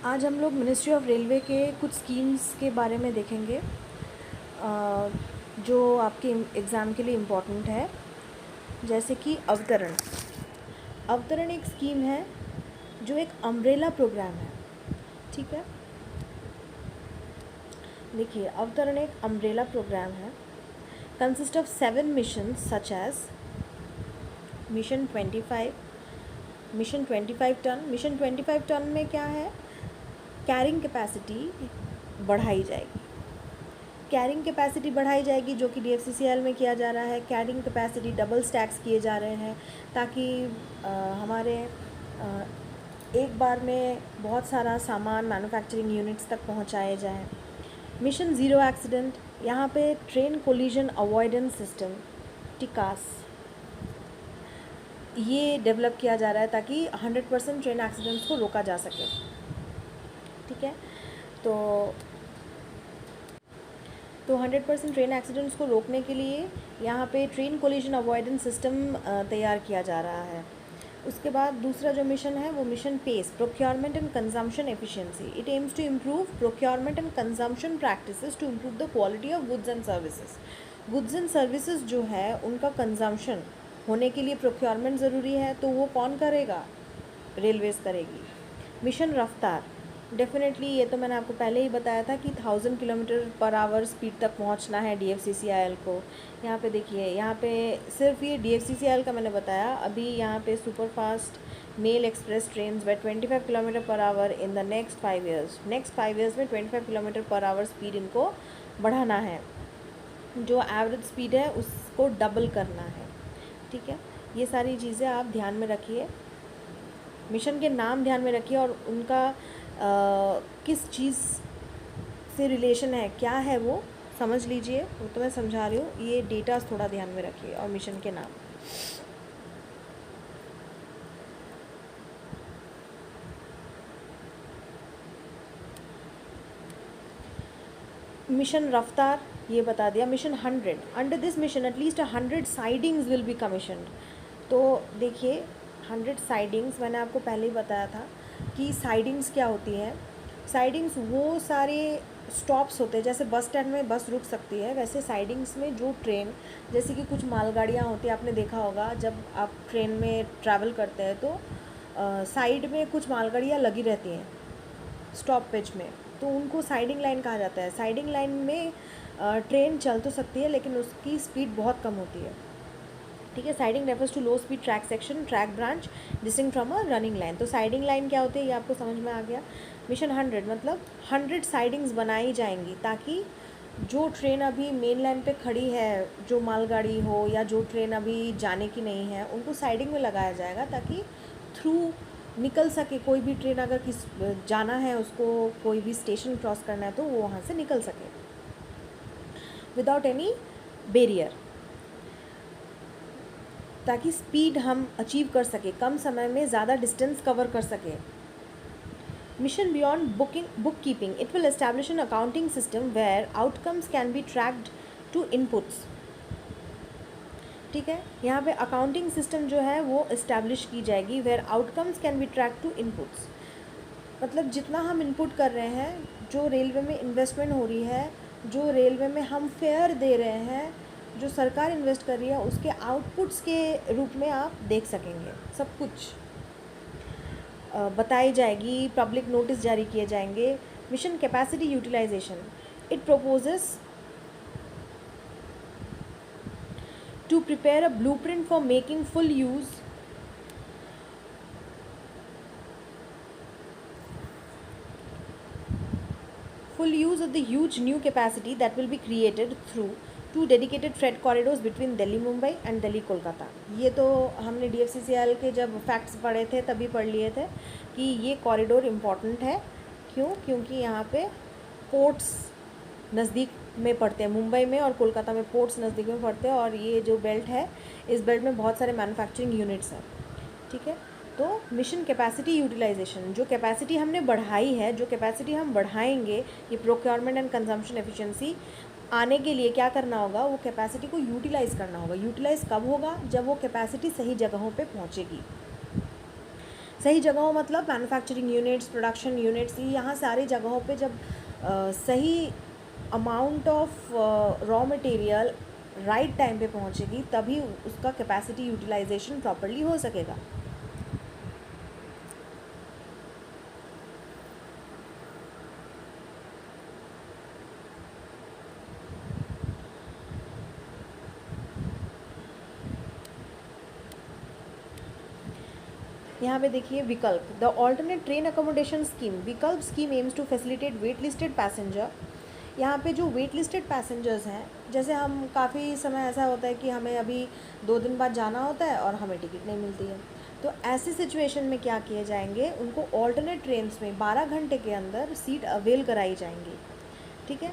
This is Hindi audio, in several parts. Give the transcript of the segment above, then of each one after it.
आज हम लोग मिनिस्ट्री ऑफ रेलवे के कुछ स्कीम्स के बारे में देखेंगे जो आपके एग्ज़ाम के लिए इम्पोर्टेंट है। जैसे कि अवतरण अवतरण एक स्कीम है जो एक अम्ब्रेला प्रोग्राम है। ठीक है, देखिए अवतरण एक अम्ब्रेला प्रोग्राम है, consist of 7 mission such as mission 25, mission 25 ton. Mission 25 ton में क्या है, कैरिंग कैपेसिटी बढ़ाई जाएगी। कैरिंग कैपेसिटी बढ़ाई जाएगी जो कि DFCCIL में किया जा रहा है। कैरिंग कैपेसिटी डबल स्टैक्स किए जा रहे हैं ताकि हमारे एक बार में बहुत सारा सामान मैन्युफैक्चरिंग यूनिट्स तक पहुंचाए जाए। मिशन ज़ीरो एक्सीडेंट, यहाँ पे ट्रेन कोलिजन अवॉइडेंस सिस्टम टिकास ये डेवलप किया जा रहा है ताकि 100% ट्रेन एक्सीडेंट्स को रोका जा सके। ठीक है, तो 100% ट्रेन एक्सीडेंट्स को रोकने के लिए यहाँ पे ट्रेन कोलिजन अवॉइडेंस सिस्टम तैयार किया जा रहा है। उसके बाद दूसरा जो मिशन है वो mission pace, procurement and consumption efficiency. It aims to improve procurement and consumption practices to improve the quality of goods and services. Goods and services जो है उनका कंजम्पशन होने के लिए प्रोक्योरमेंट ज़रूरी है, तो वो कौन करेगा, रेलवेज़ करेगी। मिशन रफ्तार, डेफिनेटली ये तो मैंने आपको पहले ही बताया था कि 1000 किलोमीटर पर आवर स्पीड तक पहुंचना है DFCCIL को। यहाँ पे देखिए, यहाँ पे सिर्फ ये DFCCIL का मैंने बताया। अभी यहाँ पे super fast mail express train वे 25 kilometre per hour in the next 5 years. Next 5 years में 25 किलोमीटर पर आवर स्पीड इनको बढ़ाना है, जो एवरेज स्पीड है उसको डबल करना है। ठीक है, ये सारी चीज़ें आप ध्यान में रखिए, मिशन के नाम ध्यान में रखिए और उनका किस चीज़ से रिलेशन है, क्या है वो समझ लीजिए। वो तो मैं समझा रही हूँ, ये डेटा थोड़ा ध्यान में रखिए और मिशन के नाम। मिशन रफ्तार ये बता दिया। Mission 100, under this mission at least 100 sidings will be commissioned. तो देखिए 100 साइडिंग्स मैंने आपको पहले ही बताया था कि साइडिंग्स क्या होती है। साइडिंग्स वो सारे स्टॉप्स होते हैं, जैसे बस स्टैंड में बस रुक सकती है, वैसे साइडिंग्स में जो ट्रेन, जैसे कि कुछ मालगाड़ियाँ होती हैं, आपने देखा होगा जब आप ट्रेन में ट्रैवल करते हैं तो साइड में कुछ मालगाड़ियाँ लगी रहती हैं स्टॉपेज में, तो उनको साइडिंग लाइन कहा जाता है। साइडिंग लाइन में ट्रेन चल तो सकती है लेकिन उसकी स्पीड बहुत कम होती है। ठीक है, siding refers to low speed track section, track branch distinct from a running line. तो साइडिंग लाइन क्या होती है ये आपको समझ में आ गया। मिशन 100 मतलब 100 साइडिंग्स बनाई जाएंगी ताकि जो ट्रेन अभी मेन लाइन पे खड़ी है, जो मालगाड़ी हो या जो ट्रेन अभी जाने की नहीं है, उनको साइडिंग में लगाया जाएगा ताकि थ्रू निकल सके। कोई भी ट्रेन अगर जाना है, उसको कोई भी स्टेशन क्रॉस करना है तो वो वहाँ से निकल सके विदाउट एनी बैरियर, ताकि स्पीड हम अचीव कर सके, कम समय में ज़्यादा डिस्टेंस कवर कर सके। Mission beyond book keeping, it will establish an accounting system where outcomes can be tracked to inputs. ठीक है, यहाँ पे अकाउंटिंग सिस्टम जो है वो इस्टेब्लिश की जाएगी, where outcomes can be track to inputs. मतलब जितना हम इनपुट कर रहे हैं, जो रेलवे में इन्वेस्टमेंट हो रही है, जो रेलवे में हम फेयर दे रहे हैं, जो सरकार इन्वेस्ट कर रही है, उसके आउटपुट्स के रूप में आप देख सकेंगे। सब कुछ बताई जाएगी, पब्लिक नोटिस जारी किए जाएंगे। Mission capacity utilisation, it proposes to prepare a blueprint for making full use of the huge new capacity that will be created through 2 dedicated freight corridors between Delhi Mumbai and Delhi Kolkata। ये तो हमने DFCCIL के जब फैक्ट्स पढ़े थे तभी पढ़ लिए थे कि ये कॉरिडोर इम्पॉर्टेंट है। क्यों? क्योंकि यहाँ पे पोर्ट्स नज़दीक में पड़ते हैं, मुंबई में और कोलकाता में पोर्ट्स नज़दीक में पड़ते हैं, और ये जो बेल्ट है इस बेल्ट में बहुत सारे मैन्युफैक्चरिंग यूनिट्स हैं। ठीक है, तो मिशन कैपेसिटी यूटिलाइजेशन, जो कैपेसिटी हमने बढ़ाई है, जो कैपेसिटी हम बढ़ाएंगे, ये प्रोक्योरमेंट एंड कंजम्पशन एफिशिएंसी आने के लिए क्या करना होगा, वो कैपेसिटी को यूटिलाइज़ करना होगा। यूटिलाइज़ कब होगा? जब वो कैपेसिटी सही जगहों पे पहुँचेगी। सही जगहों मतलब मैन्युफैक्चरिंग यूनिट्स, प्रोडक्शन यूनिट्स, ये यहाँ सारी जगहों पे जब सही amount of raw material right time पे पहुँचेगी तभी उसका कैपेसिटी यूटिलाइजेशन प्रॉपरली हो सकेगा। यहाँ पे देखिए Vikalp, the alternate train accommodation scheme, Vikalp scheme aims to facilitate wait listed passenger. यहाँ पे जो वेट लिस्टेड पैसेंजर्स हैं, जैसे हम काफ़ी समय ऐसा होता है कि हमें अभी 2 दिन बाद जाना होता है और हमें टिकट नहीं मिलती है, तो ऐसी सिचुएशन में क्या किए जाएंगे, उनको ऑल्टरनेट ट्रेन्स में 12 घंटे के अंदर सीट अवेल कराई जाएंगी। ठीक है।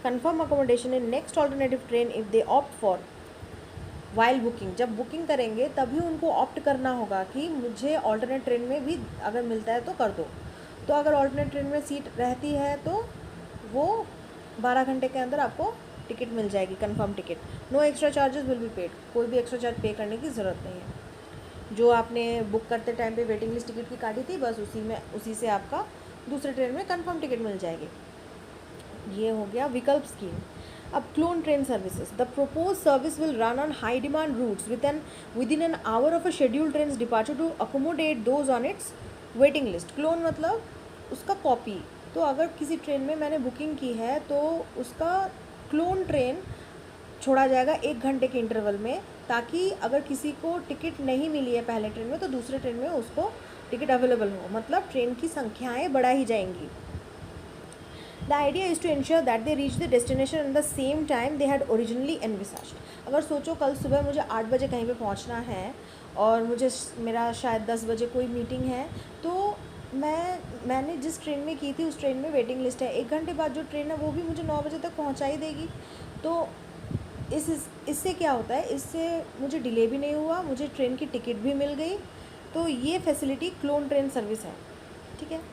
Confirm accommodation in next alternative train if they opt for while booking, जब बुकिंग करेंगे तभी उनको ऑप्ट करना होगा कि मुझे ऑल्टरनेट ट्रेन में भी अगर मिलता है तो कर दो। तो अगर ऑल्टरनेट ट्रेन में सीट रहती है तो वो 12 घंटे के अंदर आपको टिकट मिल जाएगी, confirm ticket. No extra charges will be paid, कोई भी एक्स्ट्रा चार्ज पे करने की ज़रूरत नहीं है। जो आपने बुक करते टाइम पे वेटिंग लिस्ट टिकट की काटी थी, बस उसी से आपका दूसरे ट्रेन में कंफर्म टिकट मिल जाएगी। ये हो गया विकल्प स्कीम। अब clone train services, the propose service will run on high demand routes within an hour of a scheduled train departure to accommodate those on its waiting list. Clone मतलब उसका कॉपी। तो अगर किसी ट्रेन में मैंने बुकिंग की है तो उसका क्लोन ट्रेन छोड़ा जाएगा 1 घंटे के इंटरवल में, ताकि अगर किसी को टिकट नहीं मिली है पहले ट्रेन में तो दूसरे ट्रेन में उसको टिकट अवेलेबल हो, मतलब ट्रेन की संख्याएँ बढ़ा ही जाएंगी। The idea is to ensure that they reach the destination at the same time they had originally envisaged. अगर सोचो कल सुबह मुझे 8 बजे कहीं पे पहुंचना है और मेरा शायद 10 बजे कोई मीटिंग है, तो मैंने जिस ट्रेन में की थी उस ट्रेन में वेटिंग लिस्ट है, 1 घंटे बाद जो ट्रेन है वो भी मुझे 9 बजे तक पहुंचा ही देगी। तो इससे क्या होता है, इससे मुझे डिले भी नहीं हुआ, मुझे ट्रेन की टिकट भी मिल गई। तो ये फैसिलिटी क्लोन ट्रेन सर्विस है। ठीक है।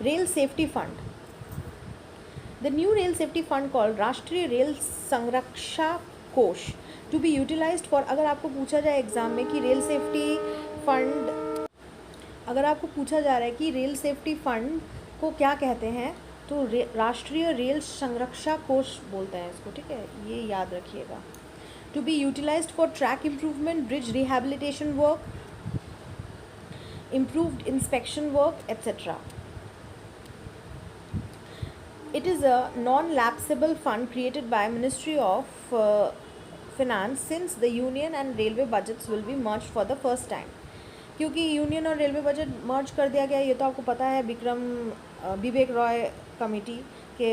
Rail safety fund, the new rail safety fund called राष्ट्रीय रेल संरक्षा कोष टू बी यूटिलाइज्ड फॉर, अगर आपको पूछा जाए एग्जाम में कि रेल सेफ्टी फंड, अगर आपको पूछा जा रहा है कि रेल सेफ्टी फंड को क्या कहते हैं, तो राष्ट्रीय रेल संरक्षा कोष बोलते हैं इसको। ठीक है, ये याद रखिएगा। To be utilised for track improvement, bridge rehabilitation work, improved inspection work etcetera. It is a non-lapsable fund created by Ministry of Finance since the Union and Railway budgets will be merged for the first time. क्योंकि यूनियन और रेलवे बजट मर्ज कर दिया गया, ये तो आपको पता है। विवेक रॉय कमेटी के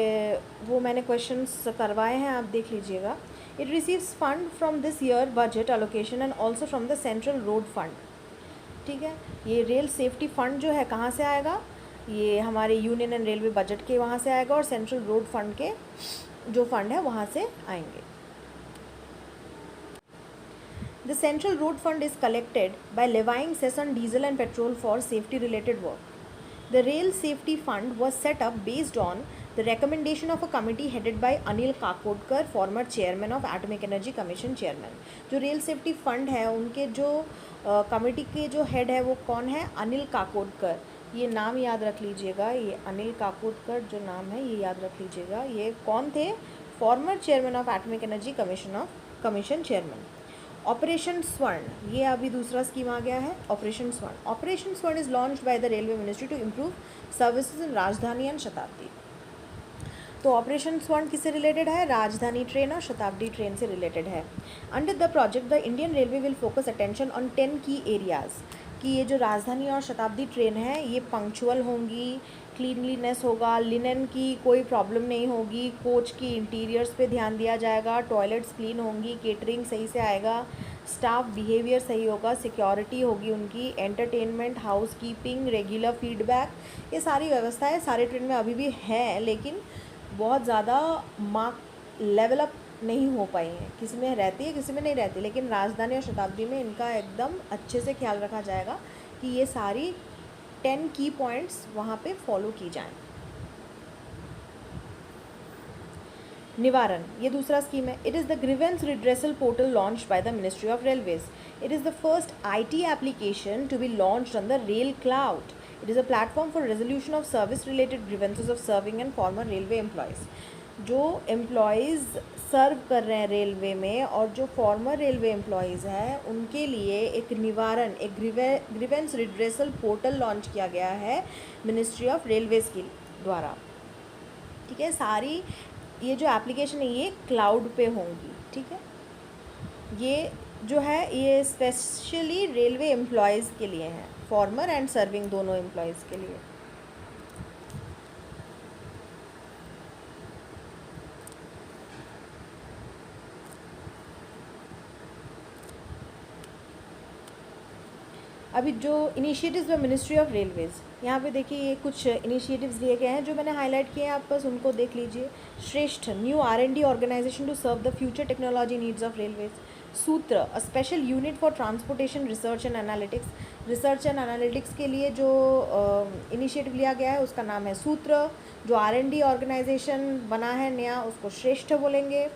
वो मैंने क्वेश्चंस करवाए हैं, आप देख लीजिएगा। It receives fund from this year budget allocation and also from the central road fund. ठीक है, ये रेल सेफ्टी फंड जो है कहाँ से आएगा, ये हमारे यूनियन एंड रेलवे बजट के वहाँ से आएगा और सेंट्रल रोड फंड के जो फंड है वहाँ से आएंगे। The central road fund is collected by levying cess on diesel and petrol for safety related work. The rail safety fund was set up based on the recommendation of a committee headed by Anil Kakodkar, former chairman of atomic energy commission chairman. जो रेल सेफ्टी फंड है उनके जो कमिटी के जो हेड है वो कौन है, अनिल काकोडकर। ये नाम याद रख लीजिएगा, ये अनिल काकोडकर जो नाम है ये याद रख लीजिएगा। ये कौन थे, farmer chairman of atomic energy commission chairman. Operation स्वर्ण, ये अभी दूसरा स्कीम आ गया है, operation Swarn. Operation Swarn is launched by the railway ministry to improve services in Rajdhani and शताब्दी। तो ऑपरेशन स्वर्ण किससे रिलेटेड है, राजधानी ट्रेन और शताब्दी ट्रेन से रिलेटेड है। Under the project the Indian railway will focus attention on 10 की एरियाज़, कि ये जो राजधानी और शताब्दी ट्रेन है ये पंक्चुअल होंगी, क्लीनलीनेस होगा, लिनन की कोई प्रॉब्लम नहीं होगी, कोच की इंटीरियर्स पे ध्यान दिया जाएगा, टॉयलेट्स क्लीन होंगी, केटरिंग सही से आएगा, स्टाफ बिहेवियर सही होगा, सिक्योरिटी होगी उनकी, entertainment, house keeping, regular feedback, ये सारी व्यवस्थाएं सारे ट्रेन में अभी भी हैं, लेकिन बहुत ज़्यादा लेवल अप नहीं हो पाई हैं। किसी में रहती है किसी में नहीं रहती, लेकिन राजधानी और शताब्दी में इनका एकदम अच्छे से ख्याल रखा जाएगा कि ये सारी 10 की पॉइंट्स वहाँ पे फॉलो की जाएं। निवारण, ये दूसरा स्कीम है. It is the grievance redressal portal launched by the ministry of railways. It is the first IT application to be launched on the rail cloud. It is a platform for resolution of service related grievances of serving and former railway employees. जो एम्प्लॉयज़ सर्व कर रहे हैं रेलवे में और जो फॉर्मर रेलवे एम्प्लॉयज़ हैं उनके लिए एक निवारण, एक ग्रीवेंस रिड्रेसल पोर्टल लॉन्च किया गया है मिनिस्ट्री ऑफ रेलवेज के द्वारा. ठीक है, सारी ये जो एप्लीकेशन है ये क्लाउड पे होंगी. ठीक है, ये जो है ये स्पेशली रेलवे एम्प्लॉयज़ के लिए हैं, फॉर्मर एंड सर्विंग दोनों एम्प्लॉयज़ के लिए. अभी जो इनिशिएटिव्स में मिनिस्ट्री ऑफ रेलवेज़, यहाँ पे देखिए ये कुछ इनिशिएटिव्स दिए गए हैं जो मैंने हाईलाइट किए हैं, आप बस उनको देख लीजिए. Shreshtha, new R&D organisation to serve the future technology needs of railways. Sutra, a special unit for transportation research and analytics. Research and analytics के लिए जो इनिशिएटिव लिया गया है उसका नाम है सूत्र. जो R&D ऑर्गेनाइजेशन बना है नया उसको श्रेष्ठ बोलेंगे.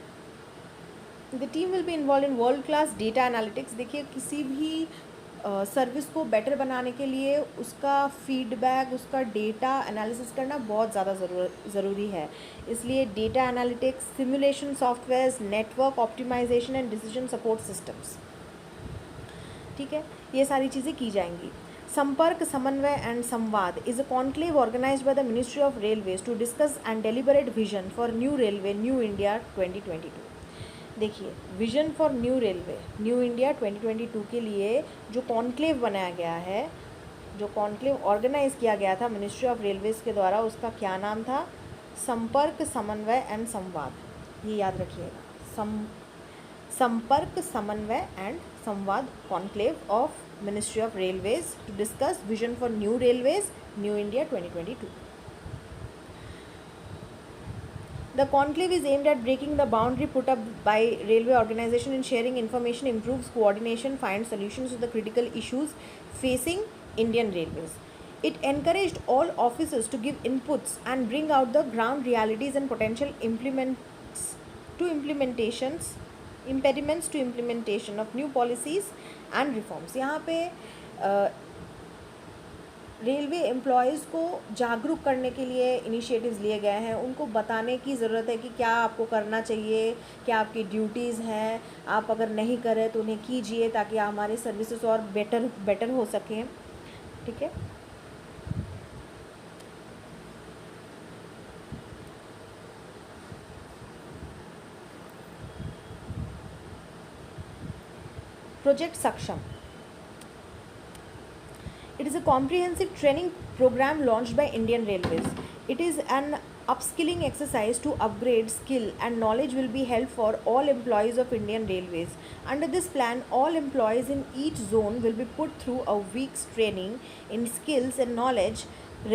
The team will be involve in world class data analytics. देखिए किसी भी सर्विस को बेटर बनाने के लिए उसका फीडबैक, उसका डेटा एनालिसिस करना बहुत ज़्यादा ज़रूरी है. इसलिए data analytics, simulation softwares, network optimisation and decision support systems. ठीक है, ये सारी चीज़ें की जाएंगी. संपर्क, Samanvay and Samvad is a conclave organised by the ministry of railways to discuss and deliberate vision for new railway new India 2022. देखिए, vision for new railway new India 2022 के लिए जो कॉन्क्लेव बनाया गया है, जो कॉन्क्लेव ऑर्गेनाइज किया गया था मिनिस्ट्री ऑफ रेलवेज के द्वारा, उसका क्या नाम था? संपर्क, समन्वय एंड संवाद. ये याद रखिएगा, संपर्क, Samanvay and Samvad conclave of ministry of railways to discuss vision for new railways new India 2022. The conclave is aimed at breaking the boundary put up by railway organization in sharing information, improves coordination, finds solutions to the critical issues facing Indian Railways. It encouraged all officers to give inputs and bring out the ground realities and potential impediments to implementation of new policies and reforms. यहाँ पे रेलवे एम्प्लॉयज़ को जागरूक करने के लिए इनिशिएटिव्स लिए गए हैं. उनको बताने की ज़रूरत है कि क्या आपको करना चाहिए, क्या आपकी ड्यूटीज़ हैं, आप अगर नहीं करें तो उन्हें कीजिए ताकि हमारे सर्विसेज और बेटर हो सकें. ठीक है, प्रोजेक्ट सक्षम. It is a comprehensive training program launched by Indian Railways. It is an upskilling exercise to upgrade skill and knowledge will be held for all employees of Indian Railways. Under this plan, all employees in each zone will be put through a week's training in skills and knowledge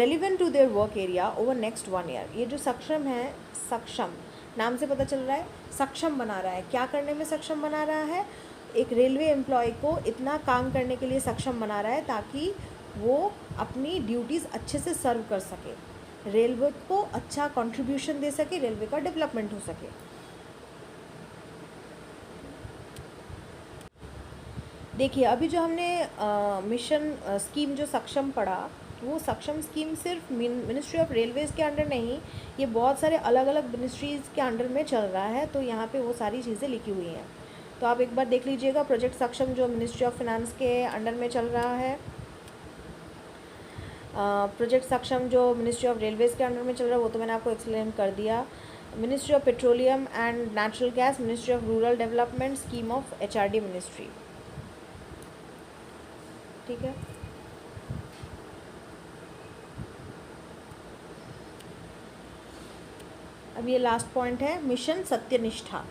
relevant to their work area over next 1 year. ये जो सक्षम है, सक्षम नाम से पता चल रहा है सक्षम बना रहा है. क्या करने में सक्षम बना रहा है? एक रेलवे एम्प्लॉय को इतना काम करने के लिए सक्षम बना रहा है ताकि वो अपनी ड्यूटीज़ अच्छे से सर्व कर सके, रेलवे को अच्छा कंट्रीब्यूशन दे सके, रेलवे का डेवलपमेंट हो सके. देखिए, अभी जो हमने मिशन स्कीम जो सक्षम पढ़ा, वो सक्षम स्कीम सिर्फ मिनिस्ट्री ऑफ रेलवेज़ के अंडर नहीं, ये बहुत सारे अलग अलग मिनिस्ट्रीज़ के अंडर में चल रहा है. तो यहाँ पे वो सारी चीज़ें लिखी हुई हैं, तो आप एक बार देख लीजिएगा. प्रोजेक्ट सक्षम जो मिनिस्ट्री ऑफ फिनांस के अंडर में चल रहा है, प्रोजेक्ट सक्षम जो मिनिस्ट्री ऑफ रेलवेज़ के अंडर में चल रहा है वो तो मैंने आपको एक्सप्लेन कर दिया. Ministry of petroleum and natural gas, ministry of rural development, scheme of HRD ministry. ठीक है, अब ये लास्ट पॉइंट है, मिशन सत्यनिष्ठा.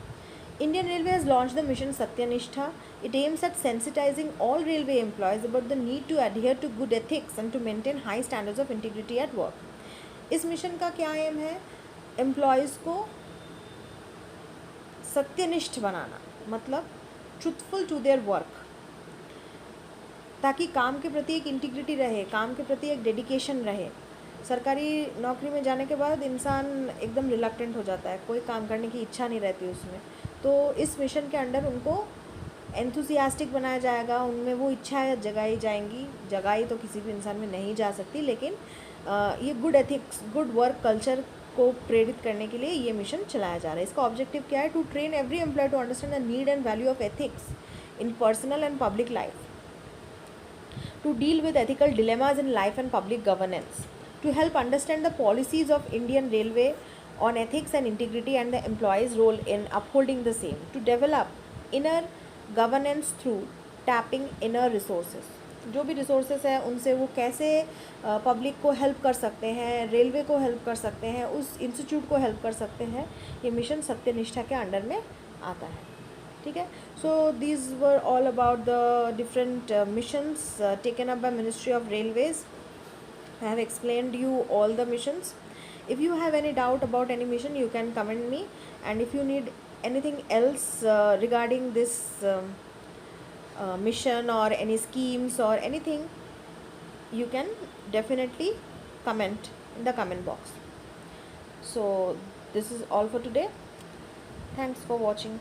Indian Railway has launched the mission Satyanishta. It aims at sensitizing all railway employees about the need to adhere to good ethics and to maintain high standards of integrity at work. इस मिशन का क्या एम है? एम्प्लॉयज़ को सत्यनिष्ठ बनाना, मतलब ट्रूथफुल टू देयर वर्क, ताकि काम के प्रति एक इंटीग्रिटी रहे, काम के प्रति एक डेडिकेशन रहे. सरकारी नौकरी में जाने के बाद इंसान एकदम रिलक्टेंट हो जाता है, कोई काम करने की इच्छा नहीं रहती उसमें। तो इस मिशन के अंडर उनको एंथुसियास्टिक बनाया जाएगा, उनमें वो इच्छाएं जगाई जाएंगी। जगाई तो किसी भी इंसान में नहीं जा सकती, लेकिन ये good ethics, good work culture को प्रेरित करने के लिए ये मिशन चलाया जा रहा है। इसका ऑब्जेक्टिव क्या है? To train every employee to understand the need and value of ethics in personal and public life, to deal with ethical dilemmas in life and public governance, to help understand the policies of Indian Railway on ethics and integrity and the employees' role in upholding the same, to develop inner governance through tapping inner resources. जो भी रिसोर्सेज है उनसे वो कैसे पब्लिक को हेल्प कर सकते हैं, रेलवे को हेल्प कर सकते हैं, उस इंस्टीट्यूट को हेल्प कर सकते हैं, ये मिशन सत्यनिष्ठा के अंडर में आता है। ठीक है, so these were all about the different missions taken up by ministry of railways. I have explained you all the missions. If you have any doubt about any mission, you can comment me, and if you need anything else regarding this mission or any schemes or anything, you can definitely comment in the comment box. So this is all for today. Thanks for watching.